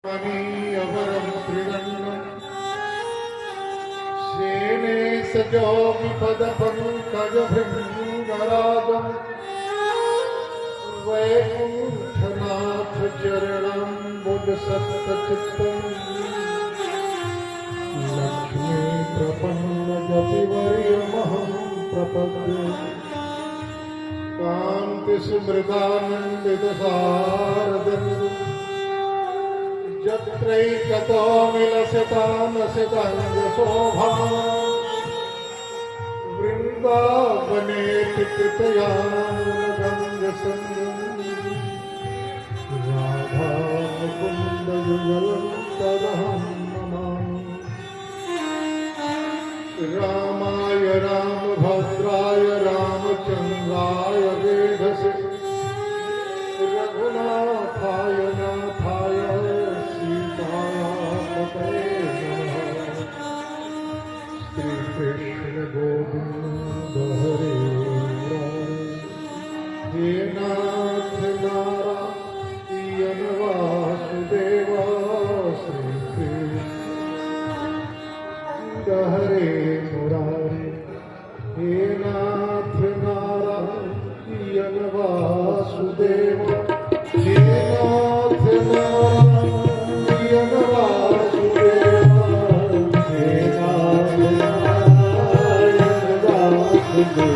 अवरं त्रिदण्डम् सेने सजो विपदपङ्कजभृङ्गराजम् वैकुण्ठनाथ चरणं बुधसप्तचित्तम् लक्ष्मी प्रपन्नजतिवर्यमहं प्रपद्ये कान्तिस्मृतानन्दितसारदन्दम् यत्रैकतो विलसतामसिताङ्गशोभा वृन्दावनेति कृतयानगङ्गसङ्गम् राधामुकुन्दयुगलं तदहं नमामि। रामाय रामभद्राय रामचन्द्राय वेधसे रघुनाथाय नाथाय श्रीकृष्ण गोविंद हरे हे नाथ नारायण वासुदेव श्रीकृष्ण हरे मुरारे हे नाथ नारायण वासुदेव हे नाथ नारायण वासुदेव हे नाथ नारायण वासुदेव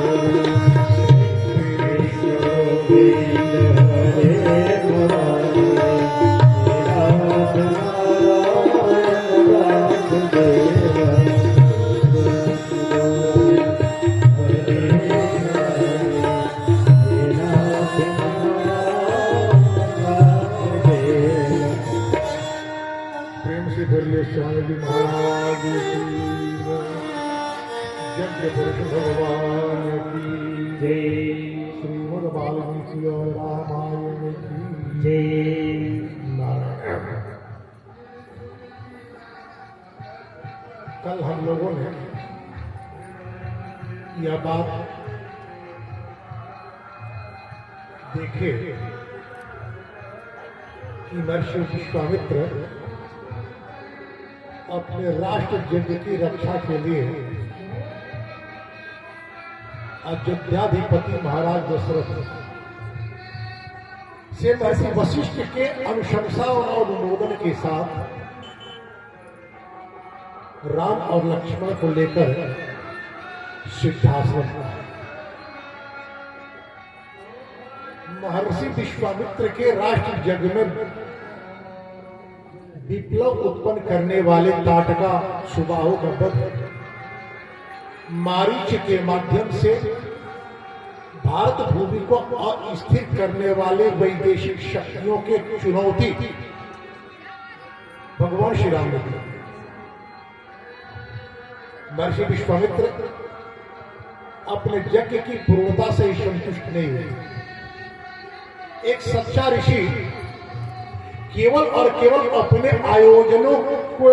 स्वामी जी महाराज की यज्ञ पुरुष भगवान की जय। श्रीमद् वाल्मीकि रामायण की जय। नारायण। कल हम लोगों ने यह बात देखे कि महर्षि विश्वामित्र अपने राष्ट्र यज्ञ की रक्षा के लिए अयोध्याधिपति महाराज दशरथ से महर्षि वशिष्ठ के अनुशंसा और अनुमोदन के साथ राम और लक्ष्मण को लेकर सिद्धाश्रम महर्षि विश्वामित्र के राष्ट्र यज्ञ में विप्लव उत्पन्न करने वाले ताटका सुबाहु का वध मारीच के माध्यम से भारत भूमि को अस्थिर करने वाले वैदेशिक शक्तियों के चुनौती भगवान श्री राम ने दी। महर्षि विश्वामित्र अपने यज्ञ की पूर्णता से ही संतुष्ट नहीं हुए। एक सच्चा ऋषि केवल और केवल अपने आयोजनों को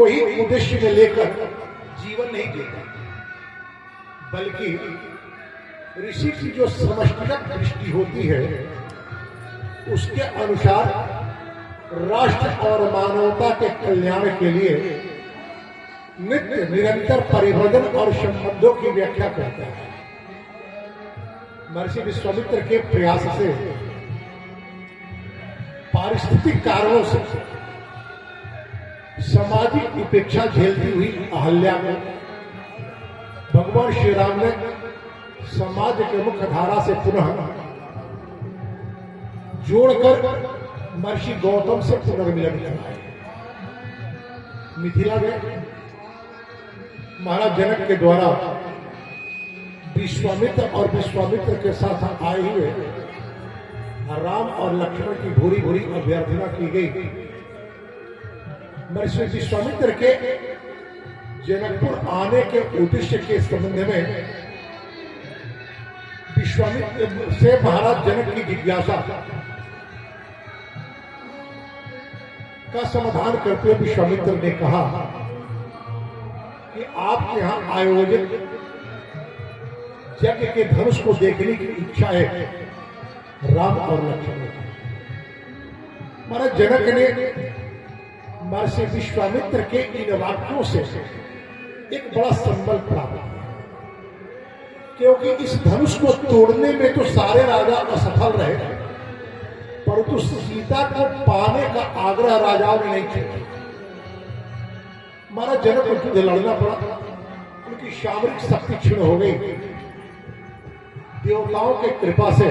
ही उद्देश्य में लेकर जीवन नहीं जीता, बल्कि ऋषि की जो समष्टिगत दृष्टि होती है उसके अनुसार राष्ट्र और मानवता के कल्याण के लिए नित्य निरंतर परिवर्तन और संबंधों की व्याख्या करता है। महर्षि विश्वामित्र के प्रयास से पारिस्थितिक कारणों से सामाजिक उपेक्षा झेलती हुई अहल्या को भगवान श्री राम ने समाज के मुख्य धारा से पुनः जोड़कर महर्षि गौतम से पुनर्मिलन कराया। मिथिला में महाराज जनक के द्वारा विश्वामित्र और विश्वामित्र के साथ आए हुए राम और लक्ष्मण की भूरी भूरी अभ्यर्थना की गई। महर्षि विश्वामित्र के जनकपुर आने के उद्देश्य के संबंध में विश्वामित्र से महाराज जनक की जिज्ञासा का समाधान करते हुए विश्वामित्र ने कहा कि आपके यहाँ आयोजित यज्ञ के धनुष को देखने की इच्छा है राम और लक्ष्मण। महाराज जनक ने महर्षि विश्वामित्र के इन वाक्यों से एक बड़ा संबल प्राप्त हुआ, क्योंकि इस धनुष को तोड़ने में तो सारे राजा असफल रहे, परंतु सीता को पाने का आग्रह राजाओं ने नहीं किया। महाराज जनक को युद्ध लड़ना पड़ा, उनकी सामरिक शक्ति क्षीण हो गई। देवताओं के कृपा से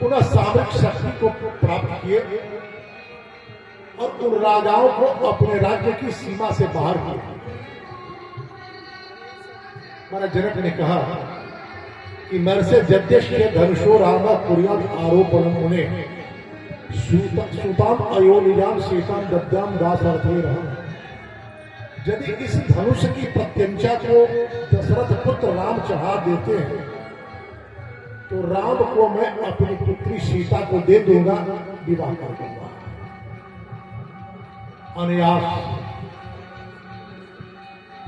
पुनः सामरिक शक्ति को प्राप्त किए और उन राजाओं को अपने राज्य की सीमा से बाहर किया। महाराज जनक ने कहा कि मरसे जद्यश्य धनुषो राम कुर्याद आरोपणम उन्हें सुताम अयोनिजाम सीताम दद्याम दास अर्थे रहा। यदि इस धनुष की प्रत्यंचा को दशरथ पुत्र राम चढ़ा देते हैं तो राम को मैं अपनी पुत्री सीता को दे दूंगा, विवाह कर दूंगा। अनायास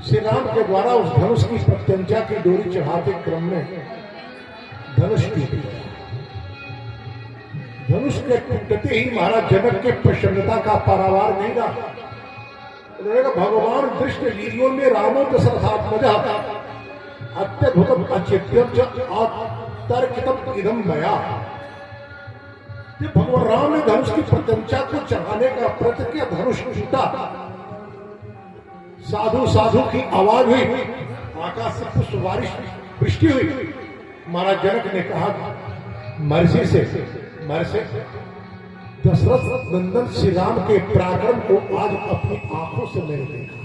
श्री राम के द्वारा उस धनुष की प्रत्यंचा की डोरी चढ़ाते क्रम में धनुष टूट गया। धनुष के टूटते ही महाराज जनक के प्रसन्नता का पारावार नहीं रहा। उन्होंने कहा, भगवान कृष्ण लीलियों में रामो दशरथात्मज अत्यद्भुतम अचित्यम तर्कितम इदम मया। भगवान राम ने धनुष की प्रत्यंचा को चढ़ाने का प्रयत्न किया, धनुष टूटा, साधु साधु की आवाज हुई, आकाश से पुष्प बारिश वृष्टि हुई। महाराज जनक ने कहा, महर्षि दशरथ नंदन श्री राम के पराक्रम को आज अपनी आंखों से मैंने देखा।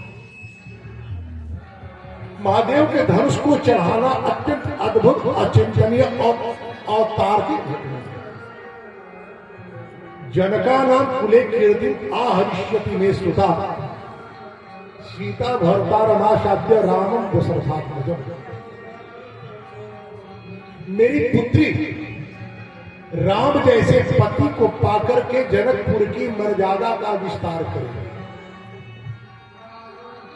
महादेव के धनुष को चढ़ाना अत्यंत अद्भुत, अचिंतनीय और तार्किक घटना। जनका नाम कुले कीर्ति आहरिष्यति में श्रुता सीता भरता रमाशाद्य रामम दशरथात्मजम। मेरी पुत्री राम जैसे पति को पाकर के जनकपुर की मर्यादा का विस्तार करें।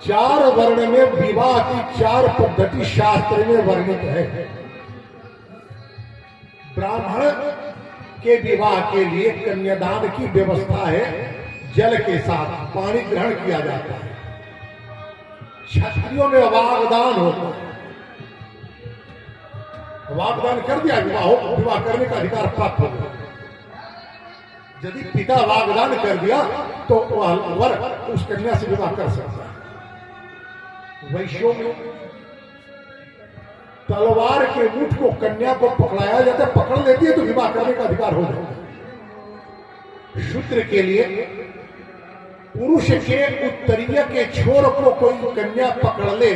4 वर्ण में विवाह की 4 पद्धति शास्त्र में वर्णित है। ब्राह्मण के विवाह के लिए कन्यादान की व्यवस्था है, जल के साथ पानी ग्रहण किया जाता है। क्षत्रियों में वागदान होता है, वागदान कर दिया, विवाह करने का अधिकार प्राप्त हो गया। यदि पिता वागदान कर दिया तो वर उस कन्या से विवाह कर सकता है। वैश्यों में तलवार के मुठ को कन्या को पकड़ाया जाता है, पकड़ लेती है तो विवाह करने का अधिकार हो जाता है। शूद्र के लिए पुरुष के उत्तरीय के छोर को कोई कन्या पकड़ ले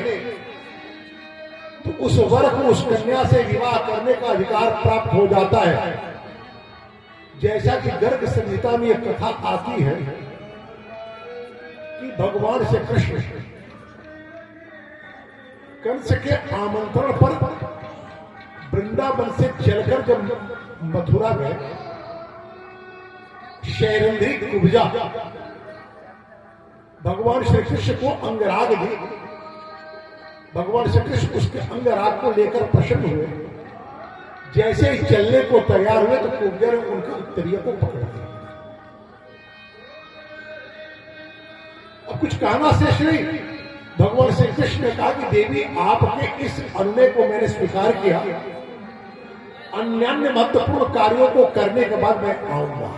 तो उस वर को उस कन्या से विवाह करने का अधिकार प्राप्त हो जाता है। जैसा कि गर्ग संहिता में एक कथा आती है कि भगवान श्री कृष्ण कंस के आमंत्रण पर वृंदावन से चलकर जब मथुरा गए, शैरेंद्री कुब्जा भगवान श्री कृष्ण को अंगराग दी। भगवान श्री कृष्ण उसके अंगराग को लेकर प्रसन्न हुए। जैसे ही चलने को तैयार हुए तो कुब्जा ने उनके उत्तरीय को पकड़ लिया। अब कुछ कहना शेष नहीं। भगवान श्री कृष्ण ने कहा कि देवी, आपके इस अनुनय को मैंने स्वीकार किया, अन्य महत्वपूर्ण कार्यों को करने के बाद मैं आऊंगा।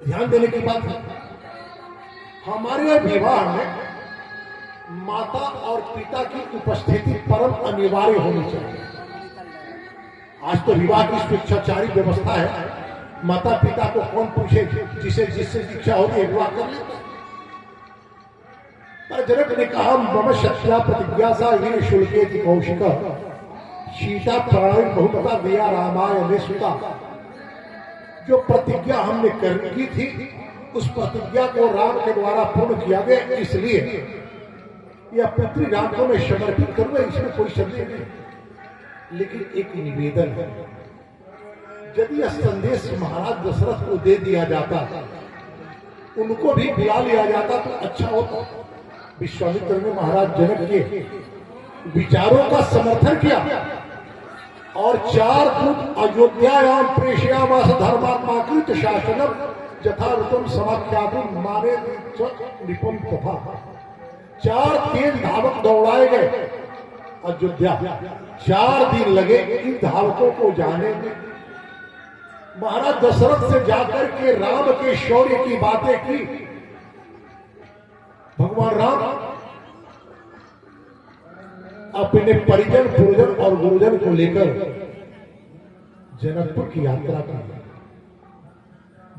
ध्यान देने की बात है, हमारे विवाह में माता और पिता की उपस्थिति परम अनिवार्य होनी चाहिए। आज तो विवाह की स्वेच्छाचारी व्यवस्था है, माता पिता को कौन पूछे, जिससे इच्छा होती है विवाह कर लेते। पर जनक ने कहा, मम सत्या प्रतिज्ञा सा ये शुल्के की कौशिक सीता प्राणी बहुमता दिया रामाय में सुता। जो प्रतिज्ञा हमने की थी उस प्रतिज्ञा को राम के द्वारा पूर्ण किया गया, इसलिए यह पुत्री राम को मैं समर्पित करूंगा, इसमें कोई संदेह नहीं। लेकिन एक निवेदन है, यदि यह संदेश महाराज दशरथ को दे दिया जाता, उनको भी बुला लिया जाता तो अच्छा होता। विश्वामित्र ने महाराज जनक के विचारों का समर्थन किया और 4 दूत अयोध्यायाम प्रेषयामास धर्मात्माकृत शासनम जथारुतम समाख्यातुम माने निपुण तथा। 4 तेज धावक दौड़ाए गए अयोध्या। 4 दिन लगे इन धावकों को जाने में। महाराज दशरथ से जाकर के राम के शौर्य की बातें की। भगवान राम अपने परिजन पुरजन और गुरुजन को लेकर जनकपुर की यात्रा की।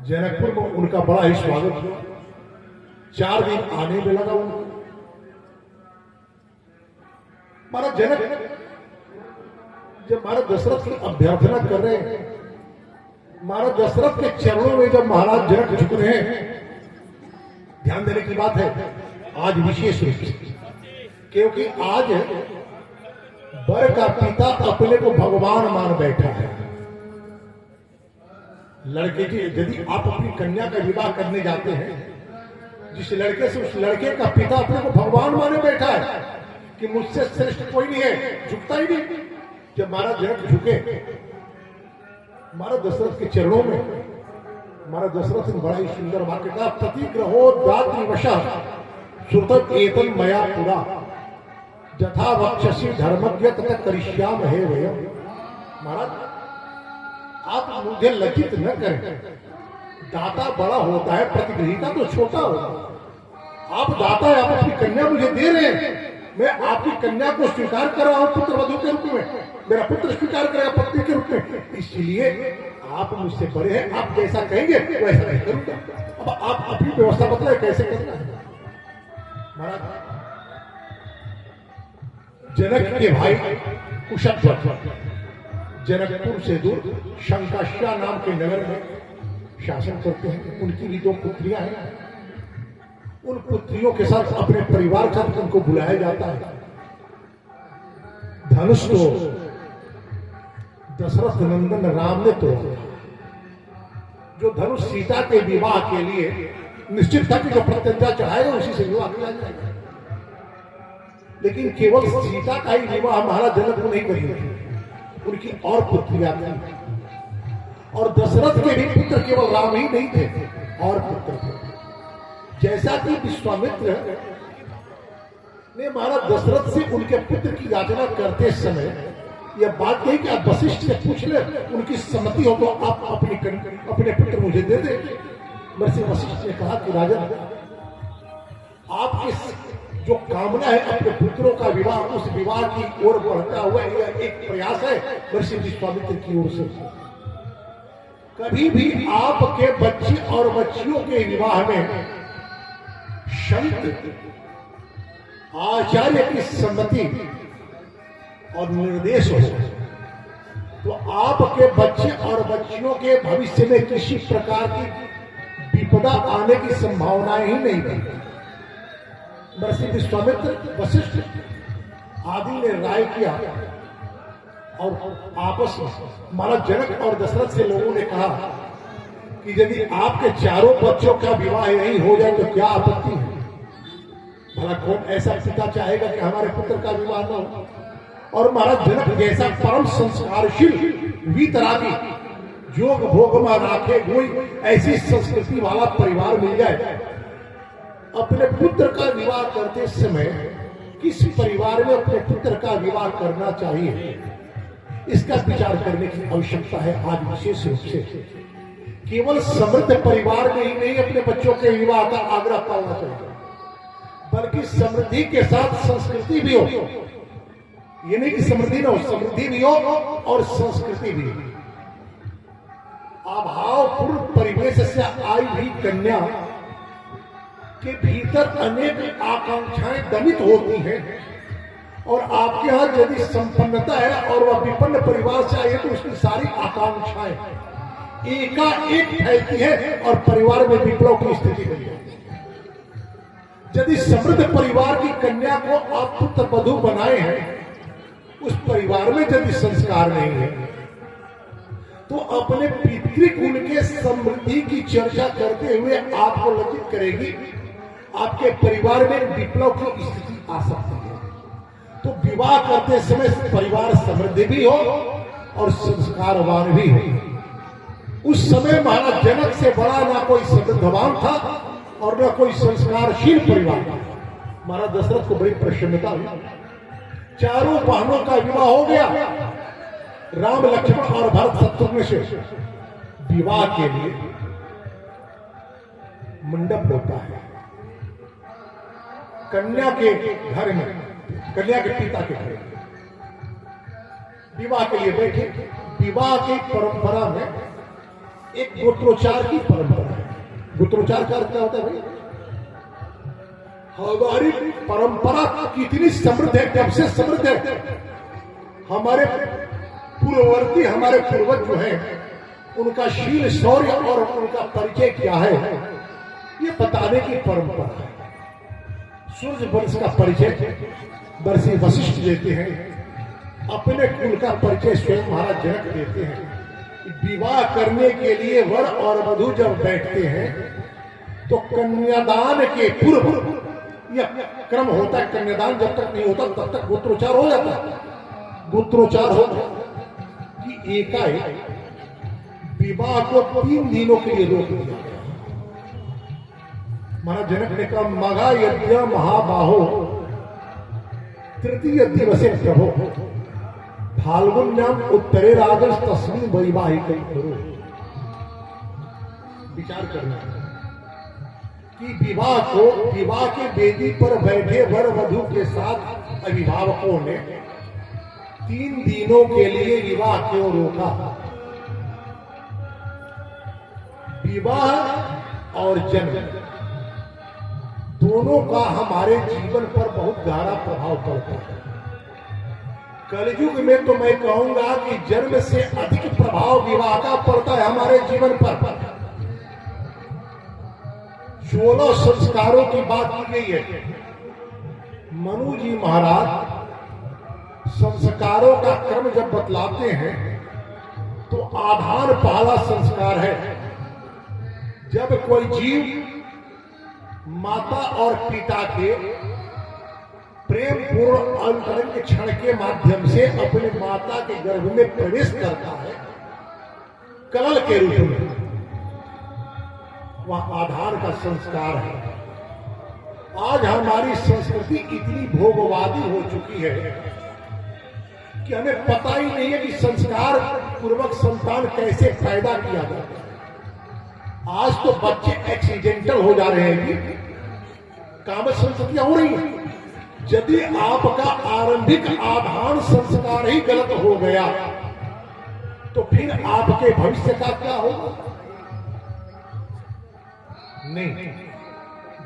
जनकपुर में उनका बड़ा ही स्वागत हुआ। 4 दिन आने में लगा उनको। महाराज जनक जब महाराज दशरथ की अभ्यर्थना कर रहे हैं, महाराज दशरथ के चरणों में जब महाराज जनक झुक रहे हैं, ध्यान देने की बात है आज विशेष रूप से, क्योंकि आज वर का पिता अपने को भगवान मान बैठा है। लड़के की यदि आप अपनी कन्या का विवाह करने जाते हैं, जिस लड़के से उस लड़के का पिता अपने को भगवान माने बैठा है कि मुझसे श्रेष्ठ कोई नहीं है, झुकता ही नहीं। जब महाराज जनक झुके महाराज दशरथ के चरणों में, महाराज दशरथ ने बड़ा ही सुंदर वाक्य कहा, प्रतिग्रहो दातृवशः श्रुतम् एतन् मया पुरा यथा वक्षसि धर्मज्ञ तथा करिष्यामहे वयम्। महाराज आप मुझे लज्जित न करें, दाता बड़ा होता है, प्रतिग्रहिता तो छोटा होता है। आप दाता है, आप अपनी कन्या मुझे दे रहे हैं, मैं आपकी कन्या को स्वीकार कर रहा हूं पुत्र वधू के रूप में, मेरा पुत्र स्वीकार करेगा पत्नी के रूप में, इसलिए आप मुझसे बड़े हैं, आप जैसा कहेंगे वैसा मैं करूंगा। अब आप अपनी व्यवस्था बताए कैसे करना है। महाराज जनक के भाई कुशल जनकपुर से दूर शंकाश्या नाम के नगर में शासन करते हैं। उनकी भी 2 पुत्रियां हैं। उन पुत्रियों के साथ अपने परिवार के साथ उनको बुलाया जाता है। धनुष तो दशरथ नंदन राम ने तोड़ा। जो धनुष सीता के विवाह के लिए निश्चित था कि जो प्रत्यंता चढ़ाएगा उसी से विवाह किया जाएगा, लेकिन केवल सीता का ही विवाह महाराज जनक को नहीं करेंगे, उनकी और पुत्रियां थी। और दशरथ के भी पुत्र केवल राम ही नहीं थे, और पुत्र थे। जैसा कि विश्वामित्र ने महाराज दशरथ से उनके पुत्र की याचना करते समय यह बात कही कि आप वशिष्ठ से पूछ ले, उनकी सम्मति हो तो आप अपने पुत्र मुझे दे दे। महर्षि वशिष्ठ ने कहा कि राजन, आपकी जो कामना है अपने पुत्रों का विवाह, उस विवाह की ओर बढ़ता हुआ यह एक प्रयास है महर्षि विश्वामित्र की ओर से। कभी भी आपके बच्चे और बच्चियों के विवाह में संत आचार्य की सम्मति और निर्देश हो तो आपके बच्चे और बच्चियों के भविष्य में किसी प्रकार की विपदा आने की संभावनाएं ही नहीं बनती। महर्षि विश्वामित्र वशिष्ठ आदि ने राय किया और आपस में महाराज जनक और दशरथ से लोगों ने कहा कि यदि आपके चारों बच्चों का विवाह यही हो जाए तो क्या आपत्ति है। भला कौन ऐसा पिता चाहेगा कि हमारे पुत्र का विवाह न हो। और महाराज जनक जैसा परम संस्कारशील वीतरागी जोग भोग में राखे कोई ऐसी संस्कृति वाला परिवार मिल जाए, अपने पुत्र का विवाह करते समय किस परिवार में अपने पुत्र का विवाह करना चाहिए, इसका विचार करने की आवश्यकता है। आज विशेष रूप से केवल समृद्ध परिवार में ही नहीं अपने बच्चों के विवाह का आग्रह पालना चाहिए, बल्कि समृद्धि के साथ संस्कृति भी हो। ये नहीं कि समृद्धि न हो, समृद्धि भी हो और संस्कृति भी। अभावपूर्ण परिवेश से आई हुई कन्या के भीतर अनेक आकांक्षाएं दमित होती हैं, और आपके यहां यदि संपन्नता है और वह विपन्न परिवार से आई है तो उसकी सारी आकांक्षाएं एकाएक फैलती है और परिवार में विप्लव की स्थिति बन जाती है। यदि समृद्ध परिवार की कन्या को आप पुत्र वधू बनाए हैं, उस परिवार में यदि संस्कार नहीं है तो अपने पितृकुल के समृद्धि की चर्चा करते हुए आपको लज्जित करेगी। आपके परिवार में विप्लव की स्थिति आ सकती है। तो विवाह करते समय परिवार समृद्धि भी हो और संस्कारवान भी हो। उस समय महाराज जनक से बड़ा ना कोई समृद्धवान था और ना कोई संस्कारशील परिवार था। महाराज दशरथ को बड़ी प्रसन्नता हुई। चारों बहनों का विवाह हो गया। राम, लक्ष्मण और भरत शत्रुघ्न से विवाह के लिए मंडप होता है। कन्या के घर में, कन्या के पिता के घर में विवाह के लिए बैठे। विवाह की परंपरा में एक गोत्रोच्चार की परंपरा है। गोत्रोच्चार का अर्थ क्या होता है भाई? हमारी परंपरा कितनी समृद्ध है, कब से समृद्ध है। हमारे पूर्ववर्ती, हमारे पूर्वज जो है, उनका शील, शौर्य और उनका परिचय क्या है, ये बताने की परंपरा है। सूर्य वंश का परिचय महर्षि वशिष्ठ देते हैं। अपने कुल का परिचय स्वयं महाराज जनक देते हैं। विवाह करने के लिए वर और वधू जब बैठते हैं तो कन्यादान के पूर्व यह क्रम होता है। कन्यादान जब तक नहीं होता तब तक गोत्रोच्चार हो जाता है। गोत्रोच्चार हो कि एकाएक विवाह को 3 दिनों के लिए रोक दिया गया। महाराज जनक ने कहा, मघा यज्ञ महाबाहो तृतीय दिवसे प्रभो फाल्गुन्याम उत्तरे राजस तस्मिन् वैवाहिक करो। विचार करना कि विवाह के वेदी पर बैठे वर वधू के साथ अभिभावकों ने 3 दिनों के लिए विवाह क्यों रोका? विवाह और जन्म दोनों का हमारे जीवन पर बहुत गहरा प्रभाव पड़ता है। कलयुग में तो मैं कहूंगा कि जन्म से अधिक प्रभाव विवाह का पड़ता है हमारे जीवन पर। 16 संस्कारों की बात की गई है। मनु जी महाराज संस्कारों का क्रम जब बतलाते हैं तो आधार पहला संस्कार है। जब कोई जीव माता और पिता के प्रेम पूर्ण अंतरंग क्षण के माध्यम से अपने माता के गर्भ में प्रवेश करता है कलल के रूप में, वह आधार का संस्कार है। आज हमारी संस्कृति इतनी भोगवादी हो चुकी है कि हमें पता ही नहीं है कि संस्कार पूर्वक संतान कैसे पैदा किया जाता है। आज तो बच्चे एक्सीडेंटल हो जा रहे हैं कि काम संस्कृतियां हो रही हैं। यदि आपका आरंभिक आधार संस्कार ही गलत हो गया तो फिर आपके भविष्य का क्या होगा? नहीं,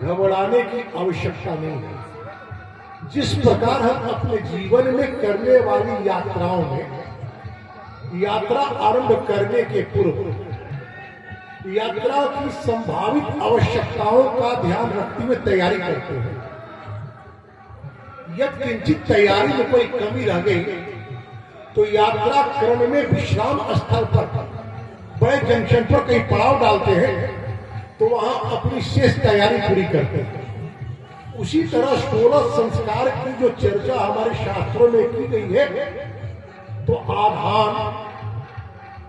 घबराने की आवश्यकता नहीं है। जिस प्रकार हम अपने जीवन में करने वाली यात्राओं में यात्रा आरंभ करने के पूर्व यात्रा की संभावित आवश्यकताओं का ध्यान रखते हुए तैयारी करते हैं। यदि किंचित तैयारी में कोई कमी रह गई तो यात्रा क्रम में विश्राम स्थल पर बड़े जंक्शन पर कहीं पड़ाव डालते हैं तो वहां अपनी शेष तैयारी पूरी करते हैं। उसी तरह 16 संस्कार की जो चर्चा हमारे शास्त्रों में की गई है तो आधान,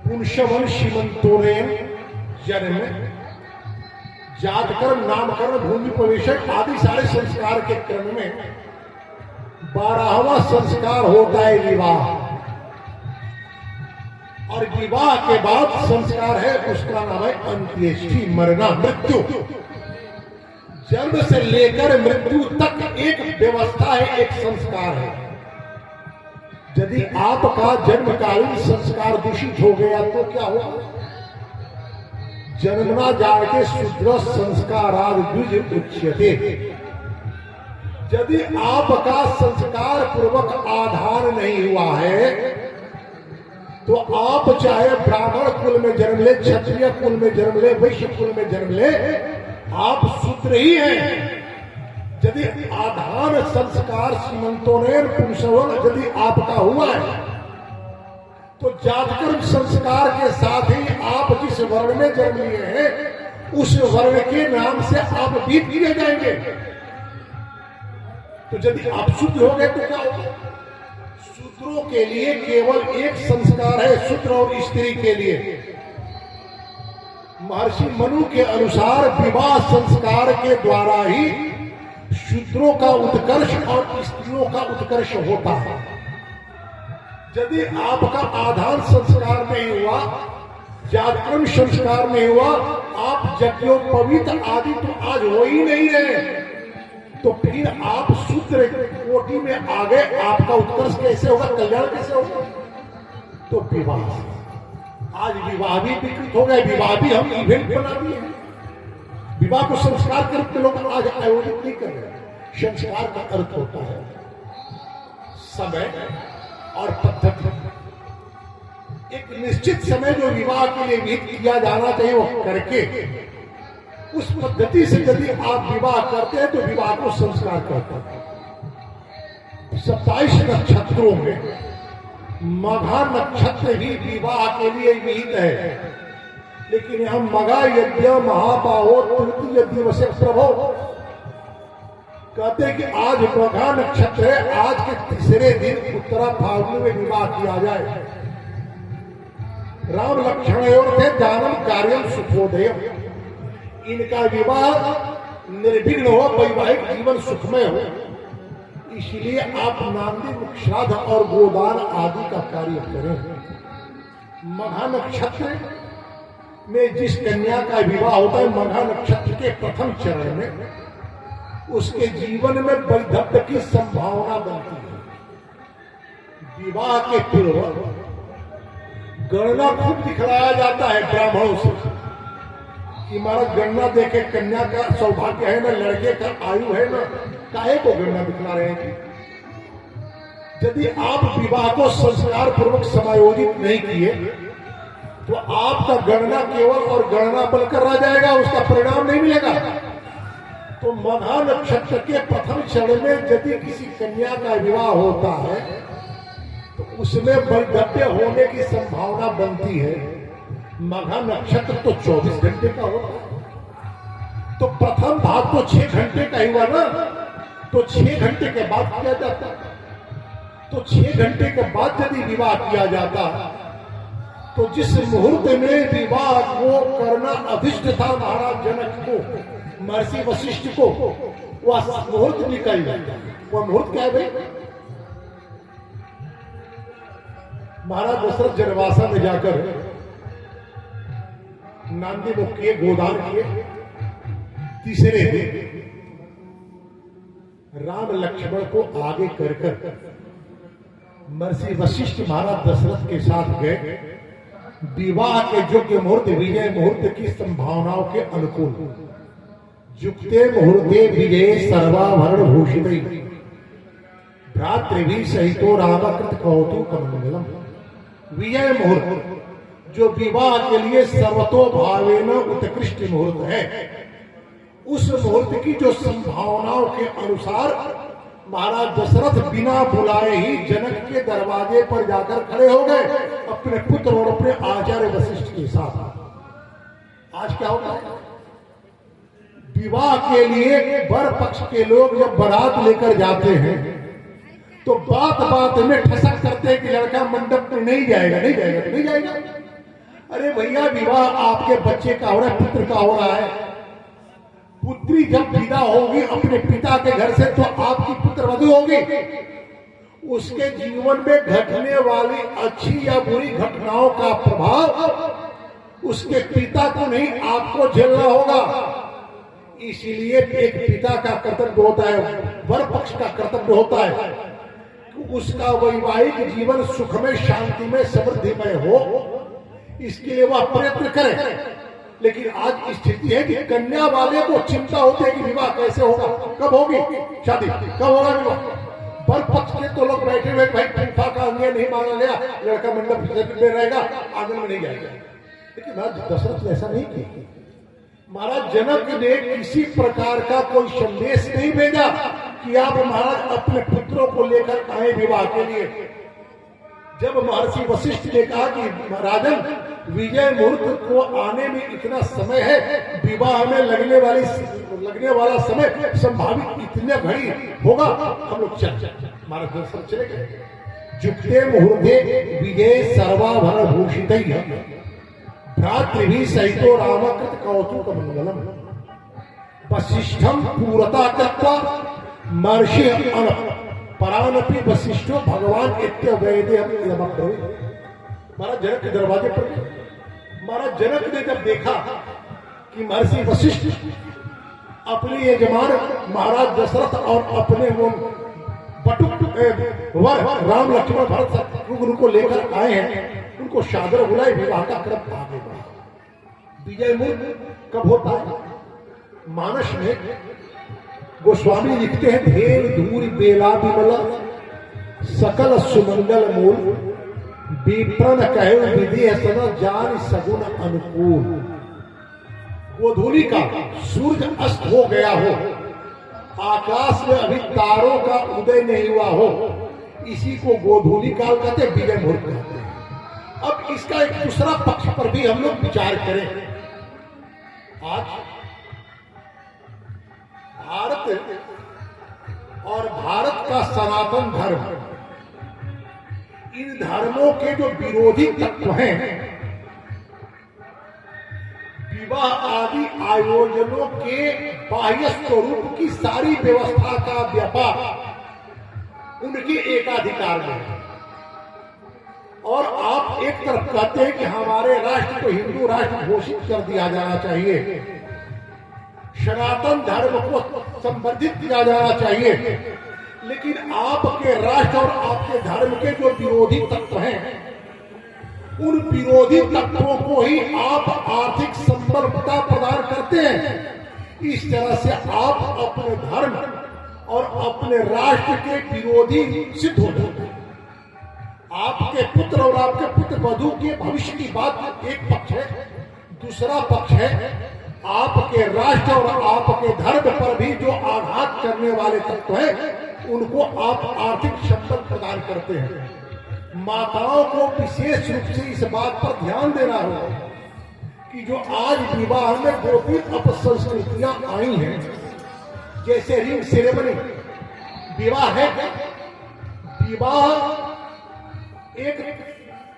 पुंसवन, सीमंतोरेन, जन्म, जातकर्म, नामकरण, भूमि प्रवेश आदि सारे संस्कार के क्रम में 12वां संस्कार होता है विवाह। और विवाह के बाद संस्कार है, उसका नाम है अंत्येष्टि, मरना, मृत्यु। जन्म से लेकर मृत्यु तक एक व्यवस्था है, एक संस्कार है। यदि आपका जन्मकालीन संस्कार दूषित हो गया तो क्या होगा? जन्मना जाके शूद्र संस्काराद द्विज उच्यते। यदि आपका संस्कार पूर्वक आधार नहीं हुआ है तो आप चाहे ब्राह्मण कुल में जन्म ले, क्षत्रिय कुल में जन्म ले, वैश्य कुल में जन्म ले, आप शूद्र ही हैं। यदि आधार संस्कार सीमंतोनेन पुंसवन यदि आपका हुआ है तो जातकर्म संस्कार के साथ ही आप जिस वर्ण में जन्म लिए हैं उस वर्ण के नाम से आप बीत किए जाएंगे। तो यदि आप शुद्ध हो गए तो क्या होगा? शूद्रों के लिए केवल एक संस्कार है, शूद्र और स्त्री के लिए। महर्षि मनु के अनुसार विवाह संस्कार के द्वारा ही शूद्रों का उत्कर्ष और स्त्रियों का उत्कर्ष होता है। यदि आपका आधान संस्कार नहीं हुआ, जागरण संस्कार नहीं हुआ, आप यज्ञोपवीत आदि तो आज हो ही नहीं रहे, तो फिर आप शूद्र कोटि में आ गए, आपका उत्कर्ष कैसे होगा, कल्याण कैसे होगा? तो विवाह, आज विवाह भी विकृत हो गए, विवाह भी हम इवेंट बना दिए हैं। विवाह को संस्कार के रूप में लोग आज आयोजित नहीं कर रहे। संस्कार का अर्थ होता है समय और पद्धति। एक निश्चित समय जो विवाह के लिए विहित किया जाना चाहिए वो करके उस पद्धति से यदि आप विवाह करते हैं तो विवाह को संस्कार करते हैं। 27 नक्षत्रों में मघा नक्षत्र ही विवाह के लिए विहित है, लेकिन हम मघा यज्ञ महाबाहो तृतीय दिवस प्रभो कहते हैं कि आज मघा नक्षत्र है, आज के तीसरे दिन उत्तरा फाल्गुन में विवाह किया जाए। राम लक्ष्मण थे दानम कार्यम सुखोदय, इनका विवाह निर्विघ्न हो, वैवाहिक जीवन सुखमय हो, इसलिए आप नांदी श्राद्ध और गोदान आदि का कार्य करें। मघा नक्षत्र में जिस कन्या का विवाह होता है, मघा नक्षत्र के प्रथम चरण में उसके जीवन में वैधव्य की संभावना बनती है। विवाह के पूर्व गणना खूब दिखलाया जाता है ब्राह्मणों से कि महाराज गणना देखे, कन्या का सौभाग्य है ना, लड़के का आयु है ना, काहे को गणना दिखला रहे हैं? यदि आप विवाह को संस्कार पूर्वक समायोजित नहीं किए तो आपका गणना केवल और गणना बनकर रह जाएगा, उसका परिणाम नहीं मिलेगा। तो मघा नक्षत्र के प्रथम चरण में यदि किसी कन्या का विवाह होता है तो उसमें वैधव्य होने की संभावना बनती है। मघा नक्षत्र तो 24 घंटे का होता है, तो प्रथम भाग तो 6 घंटे का ही हुआ ना, तो 6 घंटे के बाद किया जाता है। तो 6 घंटे के बाद यदि विवाह किया जाता तो जिस मुहूर्त में विवाह को करना अभिष्ट था महाराज जनक को, महर्षि वशिष्ठ को, वह मुहूर्त निकल जाता। वह मुहूर्त क्या है भाई? महाराज दशरथ जनवासा में जाकर नांदी मुख किए, गोदान किए। तीसरे दिन राम लक्ष्मण को आगे कर महर्षि वशिष्ठ महाराज दशरथ के साथ गए। विवाह के योग्य मुहूर्त, विजय मुहूर्त की संभावनाओं के अनुकूल युक्ते मुहूर्ते विजय सर्वाभरण भूषित भ्रातृभि सहितो रामकृत कौतुक मंगलम। विजय मुहूर्त जो विवाह के लिए सर्वतोभावेन उत्कृष्ट मुहूर्त है, उस मुहूर्त की जो संभावनाओं के अनुसार महाराज दशरथ बिना बुलाए ही जनक के दरवाजे पर जाकर खड़े हो गए अपने पुत्र और अपने आचार्य वशिष्ठ के साथ। आज क्या होता है? विवाह के लिए वर पक्ष के लोग जब बारात लेकर जाते हैं तो बात बात में ठसक करते हैं कि लड़का मंडप में नहीं जाएगा, नहीं जाएगा, नहीं जाएगा। अरे भैया, विवाह आपके बच्चे का हो रहा है, पुत्र का हो रहा है। पुत्री जब विदा होगी अपने पिता के घर से तो आपकी पुत्र वधू होगी। उसके जीवन में घटने वाली अच्छी या बुरी घटनाओं का प्रभाव उसके पिता को नहीं, आपको झेलना होगा। इसलिए एक पिता का कर्तव्य होता है, वर पक्ष का कर्तव्य होता है कि उसका वैवाहिक जीवन सुखमय, शांतिमय, समृद्धिमय हो, इसके लिए वह प्रयत्न करे। लेकिन आज स्थिति है कि कन्या वाले को चिंता होती है कि विवाह कैसे होगा, कब होगी शादी, कब होगा विवाह। वर पक्ष के तो लोग बैठे हुए, भाई फूफा का अंगीठी नहीं मांगा गया, लड़का मंडप में रहेगा, आंगन में नहीं जाएगा। लेकिन महाराज दशरथ ने ऐसा नहीं किया। महाराज जनक ने किसी प्रकार का कोई संदेश नहीं भेजा कि आप महाराज अपने पुत्रों को लेकर आए विवाह के लिए। जब महर्षि वशिष्ठ ने कहा कि राजन, विजय मुहूर्त को आने में इतना समय है, विवाह में लगने वाला समय संभावित इतने घड़ी होगा, हम लोग चल महाराज दशरथ चले गए। युक्ते मुहूर्ते विजय सर्वाभरण भूषित भ्रातृभिः सहितो रामकृत कौतुक मंगलम वसिष्ठम पूरता कृत्वा महर्षि परानपि वसिष्ठो भगवान महाराज जनक के दरवाजे पर महाराज जनक ने जब देखा कि महर्षि वशिष्ठ अपने यजमान महाराज दशरथ और अपने वो बटुक वर राम लक्ष्मण भरत शत्रुघ्न को लेकर आए हैं, उनको सादर बुलाए, विवाह का क्रम आगे बढ़ा। विजय मूल कब होता है? मानस में गोस्वामी लिखते हैं, धेर धूर बेला विमला सकल सुमंगल मूल विप्रन कहे विधि सन जान सगुन अनुकूल। गोधूली का सूर्य अस्त हो गया हो, आकाश में अभी तारों का उदय नहीं हुआ हो, इसी को गोधूली काल कहते, विजय मुहूर्त कहते हैं। अब इसका एक दूसरा पक्ष पर भी हम लोग विचार करें। आज भारत और भारत का सनातन धर्म, इन धर्मों के जो विरोधी तत्व हैं, विवाह आदि आयोजनों के बाह्य स्वरूप की सारी व्यवस्था का व्यापार उनके एकाधिकार में है। और आप एक तरफ कहते हैं कि हमारे राष्ट्र को हिंदू राष्ट्र घोषित कर दिया जाना चाहिए, सनातन धर्म को संवर्धित किया जाना चाहिए, लेकिन आपके राष्ट्र और आपके धर्म के जो विरोधी तत्व हैं, उन विरोधी तत्वों को ही आप आर्थिक संबलता प्रदान करते हैं। इस तरह से आप अपने धर्म और अपने राष्ट्र के विरोधी सिद्ध हो जाते हैं। आपके पुत्र और आपके पुत्र वधू के भविष्य की बात एक पक्ष है, दूसरा पक्ष है आपके राष्ट्र और आपके धर्म पर भी जो आघात करने वाले तत्व हैं, उनको आप आर्थिक संबल प्रदान करते हैं। माताओं को विशेष रूप से इस बात पर ध्यान देना होगा कि जो आज विवाह में दो तीन अपसंस्कृतियां आई हैं, जैसे रिंग सेरेमनी, विवाह है, विवाह एक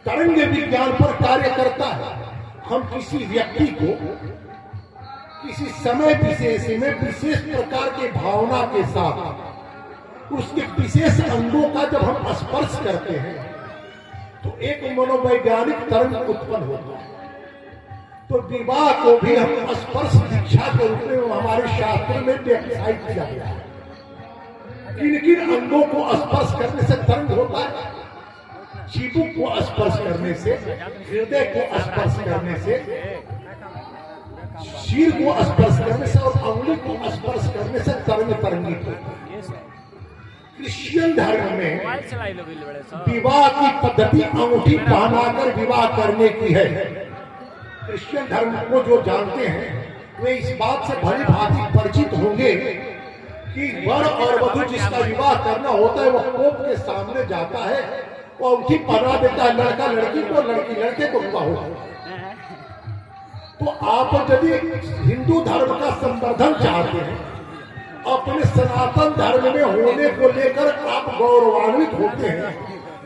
तरंग विज्ञान पर कार्य करता है। हम किसी व्यक्ति को किसी समय विशेष में विशेष प्रकार के भावना के साथ उसके विशेष अंगों का जब हम स्पर्श करते हैं तो एक मनोवैज्ञानिक तरंग उत्पन्न होता है। तो विवाह को भी हम स्पर्श दीक्षा के रूप में हमारे शास्त्र में व्याख्यायित किया गया है। किन किन अंगों को स्पर्श करने से तरंग होता है? चिबुक को स्पर्श करने से, हृदय को स्पर्श करने से, शीर को स्पर्श करने से और अंगुली को स्पर्श करने से तरंग तरंगित होती है। क्रिश्चियन धर्म में विवाह की पद्धति अंगूठी पहनाकर विवाह करने की है। क्रिश्चियन धर्म को जो जानते हैं वे इस बात से भली भांति परिचित होंगे कि वर और वधू जिसका विवाह करना होता है वह पोप के सामने जाता है, वो अंगूठी पहना देता है, लड़का लड़की को, लड़की लड़के को विवाह होता है। तो आप यदि हिंदू धर्म का संवर्धन चाहते हैं, अपने सनातन धर्म में होने को लेकर आप गौरवान्वित होते हैं,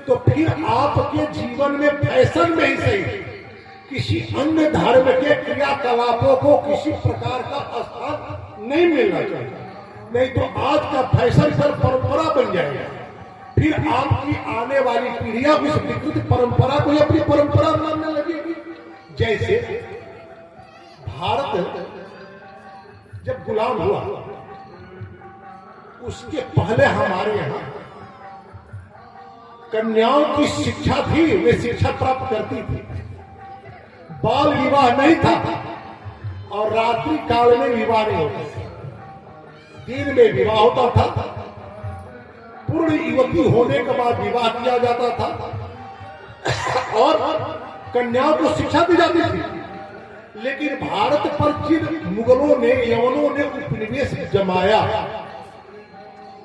तो फिर आपके जीवन में फैशन में ही सही किसी अन्य धर्म के क्रियाकलापों को किसी प्रकार का स्थान नहीं मिलना चाहिए। नहीं तो आज का फैशन पर परंपरा बन जाएगा, फिर आपकी आने वाली पीढ़ियां उस विकृत परंपरा को अपनी परंपरा मानने लगेगी। जैसे भारत जब गुलाम हुआ, उसके पहले हमारे यहाँ कन्याओं की शिक्षा थी, वे शिक्षा प्राप्त करती थी, बाल विवाह नहीं था और रात्रि काल में विवाह नहीं होता था। दिन में विवाह होता था, पूर्ण युवती होने के बाद विवाह किया जाता था और कन्याओं को शिक्षा दी जाती थी। लेकिन भारत पर जिन मुगलों ने, यवनों ने उपनिवेश जमाया,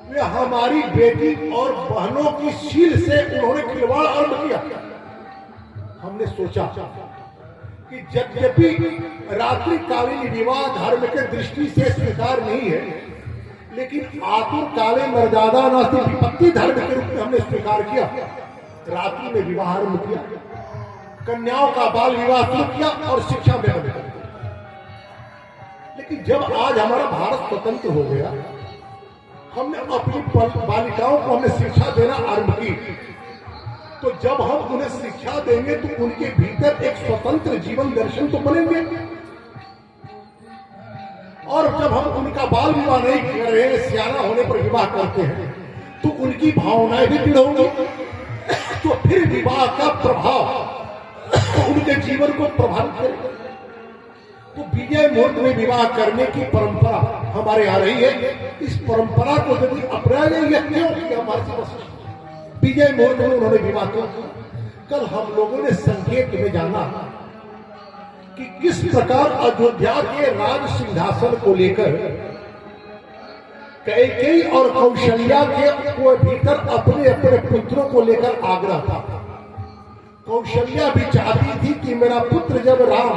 वे हमारी बेटी और बहनों की शील से उन्होंने खिलवाड़ आरंभ किया। हमने सोचा कि यद्यपि रात्रिकालीन विवाह धर्म के दृष्टि से स्वीकार नहीं है, लेकिन आतुर काले मर्यादा नास्ति विपत्ति धर्म के रूप में हमने स्वीकार किया। रात्रि में विवाह आरंभ किया। कन्याओं का बाल विवाह शुरू किया और शिक्षा में बंद कर दिया। लेकिन जब आज हमारा भारत स्वतंत्र हो गया, हमने अपनी बालिकाओं को हमने शिक्षा देना आरंभ की, तो जब हम उन्हें शिक्षा देंगे तो उनके भीतर एक स्वतंत्र जीवन दर्शन तो बनेंगे। और जब हम उनका बाल विवाह नहीं कर रहे हैं, सियाना होने पर विवाह करते हैं, तो उनकी भावनाएं भी दृढ़ होंगी, तो फिर विवाह का प्रभाव उनके जीवन को प्रभावित करेगा। तो विजय मुहूर्त में विवाह करने की परंपरा हमारे यहाँ रही है। इस परंपरा को यदि अपनाया जाए, क्यों किया हमारे विजय मुहूर्त में उन्होंने विवाह किया। कल हम लोगों ने संकेत में जाना कि किस प्रकार अयोध्या के राज सिंहासन को लेकर कैकेयी और कौशल्या के भीतर अपने अपने पुत्रों को लेकर आग्रह था। कौशल्या भी चाहती थी कि मेरा पुत्र जब राम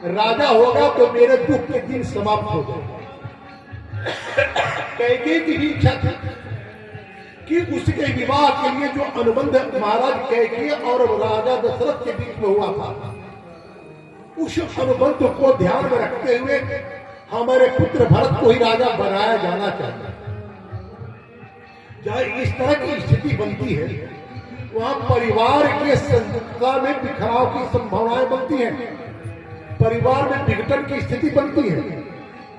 राजा होगा तो मेरे दुख के दिन समाप्त हो जाए। कैकेयी की भी इच्छा थी कि उसके विवाह के लिए जो अनुबंध महाराज कैकेयी और राजा दशरथ के बीच में हुआ था, उस अनुबंध को ध्यान में रखते हुए हमारे पुत्र भरत को ही राजा बनाया जाना चाहिए। जहां इस तरह की स्थिति बनती है, वहां परिवार के संयुक्तता में बिखराव की संभावनाएं बनती हैं, परिवार में विघटन की स्थिति बनती है।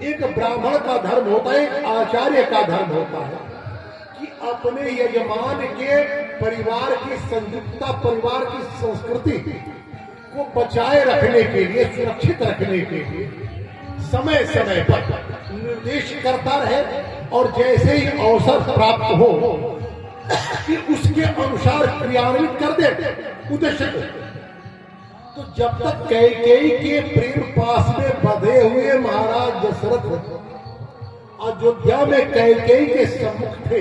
एक ब्राह्मण का धर्म होता है, एक आचार्य का धर्म होता है कि अपने यजमान के परिवार की संयुक्तता, परिवार की संस्कृति को बचाए रखने के लिए, सुरक्षित रखने के लिए समय समय पर निर्देश करता रहे, और जैसे ही अवसर प्राप्त हो कि उसके अनुसार क्रियान्वित कर दे उद्देश्य को। तो जब तक कैकेयी के प्रेम पास में बंधे हुए महाराज दशरथ अयोध्या में कैकेयी के सम्मुख थे,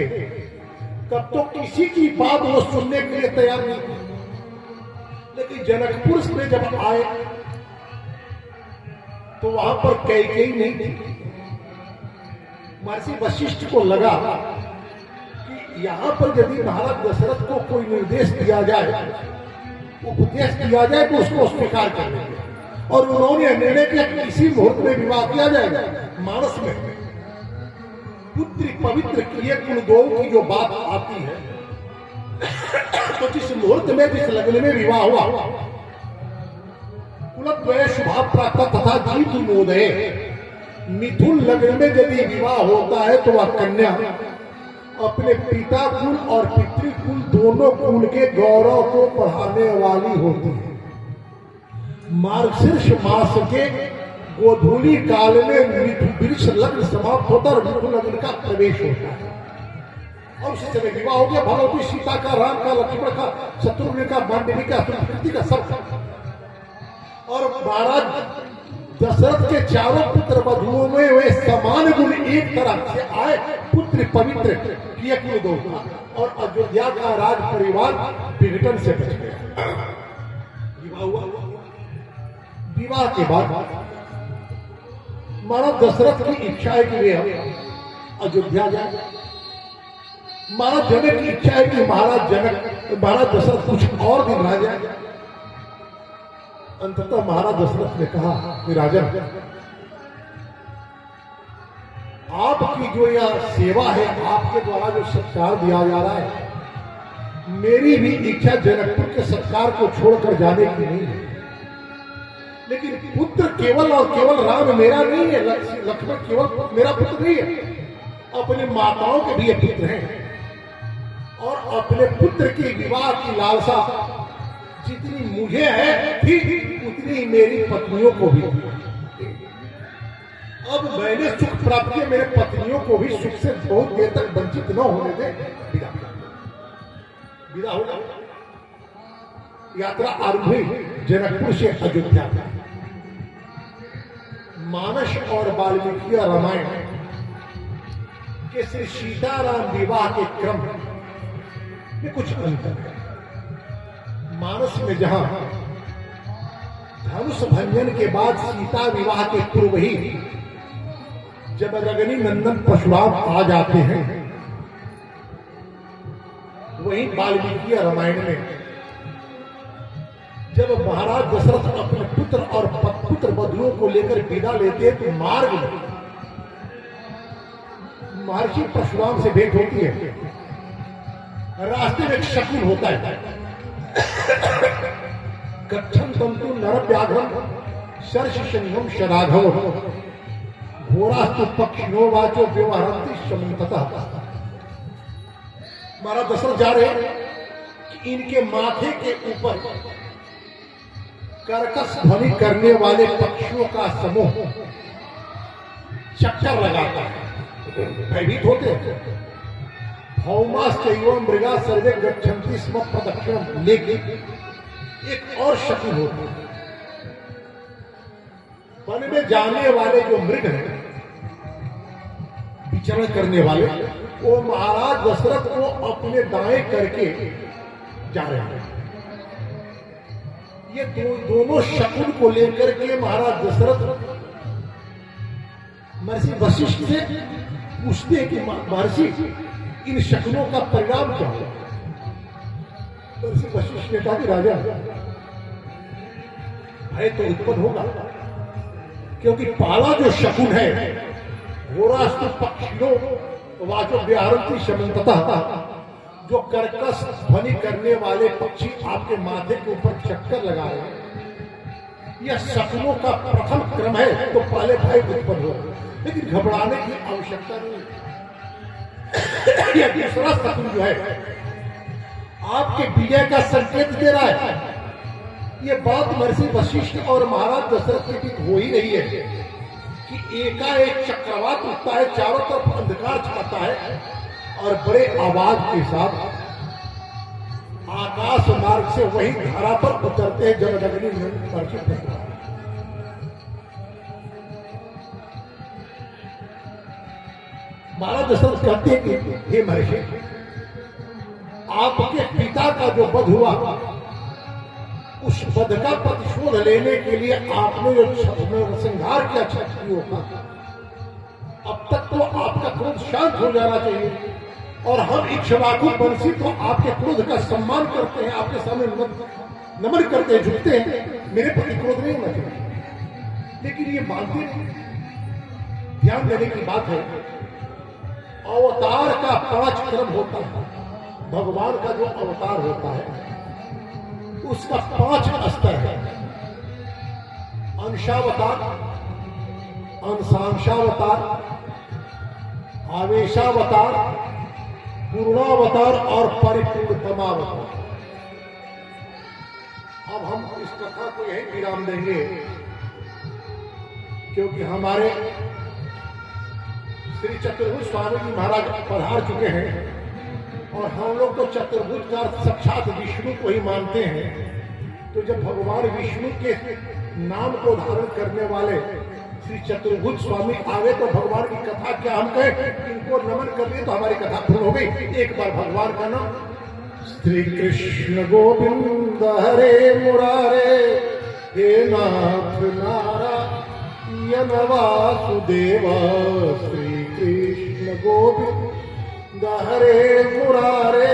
तब तो किसी की बात वो सुनने के लिए तैयार नहीं थे। लेकिन जनकपुर में जब आए तो वहां पर कैकेयी नहीं थी। महर्षि वशिष्ठ को लगा कि यहां पर यदि महाराज दशरथ को कोई निर्देश दिया जाए, उपदेश दिया जाए, तो उसको स्वीकार कर लेंगे। और उन्होंने निर्णय किया कि इसी मुहूर्त में विवाह किया जाएगा। मानस में पुत्री पवित्र किए कुल दो की जो बात आती है, तो जिस मुहूर्त में, जिस लग्न में विवाह हुआ, कुलद्वय शुभा प्राप्त तथा जीत मोदय, मिथुन लग्न में यदि विवाह होता है तो वह कन्या अपने पिता कुल और पितृकुल दोनों कुल के गौरव को बढ़ाने वाली होती है। मार्गशीर्ष मास के गोधूली काल में वृक्ष लग्न समाप्त होता और मिथुन लग्न का प्रवेश होता है, और उसी समय विवाह हो गया। भगवती सीता का, राम का, लक्ष्मण का, शत्रुघ्न का, मांडवी का, प्रकृति का, सब। और महाराज दशरथ के चारों पुत्र वधुओं में वे समान गुण एक तरह से आए, पुत्र पवित्र किए कुल दो, और अयोध्या का राज परिवार विघटन से बच गया। विवाह हुआ। विवाह के बाद महाराज दशरथ की इच्छा है कि वे अयोध्या जाए। महाराज जनक की इच्छा है कि महाराज दशरथ कुछ और दिन रह जाए। अंततः महाराज दशरथ ने कहा कि राजन, आपकी जो यह सेवा है, आपके द्वारा जो सत्कार दिया जा रहा है, मेरी भी इच्छा जनकपुर के सत्कार को छोड़कर जाने की नहीं है। लेकिन पुत्र केवल और केवल राम मेरा नहीं है, लक्ष्मण केवल मेरा पुत्र नहीं है, अपने माताओं के भी ये पुत्र हैं। और अपने पुत्र की विवाह की लालसा जितनी मुझे है, ठीक उतनी मेरी पत्नियों को भी। अब मैंने सुख प्राप्त किया, मेरे पत्नियों को भी सुख से बहुत देर तक वंचित न होने दे। विदा होगा। यात्रा आरंभ हुई जनकपुर से अयोध्या। मानस और वाल्मीकि रामायण के श्री सीताराम विवाह के क्रम में कुछ अंतर है। मानस में जहां धनुष भंजन के बाद सीता विवाह के पूर्व ही जब रगनी नंदन परशुराम आ जाते हैं, वहीं वाल्मीकि रामायण में जब महाराज दशरथ अपने पुत्र और पुत्र बधुओं को लेकर विदा लेते तो मार्ग में महर्षि परशुराम से भेंट होती है। रास्ते में एक शकुन होता है, गच्छन् तंतु नर व्याघ्रम शर्ष सिंहम शराघव घोरास्तु पक्षिणो वाचो व्यवहरन्ति समन्ततः। महाराज दशरथ जा रहे हैं कि इनके माथे के ऊपर कर्कश ध्वनि करने वाले पक्षियों का समूह चक्कर लगाता है, भयभीत होते हैं। भौमाश्चैव मृगा सर्वे गच्छन्ति स्म प्रदक्षिणम्। लेकिन एक और शकुन होती है, वन में जाने वाले जो मृग हैं, विचरण करने वाले, वो महाराज दशरथ को अपने दाएं करके जा रहे हैं। ये दोनों शकुन को लेकर के महाराज दशरथ महर्षि वशिष्ठ से पूछते हैं कि महर्षि इन शकुनों का परिणाम क्या होगा। महर्षि वशिष्ठ ने कहा कि राजा भय तो उत्पन्न होगा, क्योंकि पहला जो शकुन है घोरास्तु पक्षियों वाचो व्यवहरन्ति समन्ततः, जो कर्कश ध्वनि करने वाले पक्षी आपके माथे के ऊपर चक्कर लगा रहे हैं, यह शकुनों का प्रथम क्रम है। तो पहले भय उत्पन्न हो, लेकिन घबराने की आवश्यकता नहीं। यह दूसरा शकुन जो है आपके विजय का संकेत दे रहा है। यह बात महर्षि वशिष्ठ और महाराज दशरथ के बीच हो ही नहीं है कि एकाएक चक्रवात उठता है, चारों तरफ अंधकार छाता है और बड़े आवाज के साथ आकाश मार्ग से वही धारा पर उतरते हैं जमदग्नि महर्षि। महाराज दशरथ कहते हैं कि हे महर्षि, आपके पिता का जो वध हुआ, उस वध का प्रतिशोध लेने के लिए आपने जो संहार किया क्षत्रियों का, अब तक तो आपका क्रोध शांत हो जाना चाहिए। और हम इक्ष्वाकु वंशी तो आपके क्रोध का सम्मान करते हैं, आपके सामने नमन करते हैं, झुकते हैं, मेरे प्रति क्रोध नहीं होना चाहिए। लेकिन ये मानते नहीं। ध्यान देने की बात है, अवतार का 5 क्रम होता है। भगवान का जो अवतार होता है उसका 5 स्तर है। अंशावतार, अंशांशावतार, आवेशावतार, पूर्णावतार और परिपूर्णतमावतार। अब हम इस कथा को यही विराम देंगे, क्योंकि हमारे श्री चतुर्भुज स्वामी जी महाराज पधार चुके हैं और हम लोग तो चतुर्भुज का साक्षात विष्णु को ही मानते हैं। तो जब भगवान विष्णु के नाम को धारण करने वाले श्री चतुर्भुज स्वामी आवे तो भगवान की कथा क्या हम कहें, इनको नमन कर दिए तो हमारी कथा पूर्ण हो गई। एक बार भगवान का नाम, श्री कृष्ण गोविंद हरे मुरारे, हे नाथ नारायण वासुदेव। श्री कृष्ण गोविंद हरे मुरारे,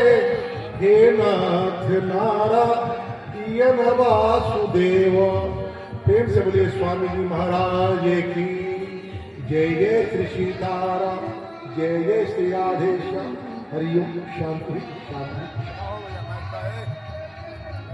हे नाथ नारायण वासुदेव। प्रेम से बोलिए स्वामी जी महाराज की जय। जय श्री सीताराम, जय जय श्री राधेश्याम। हरिओम। शांति शांति।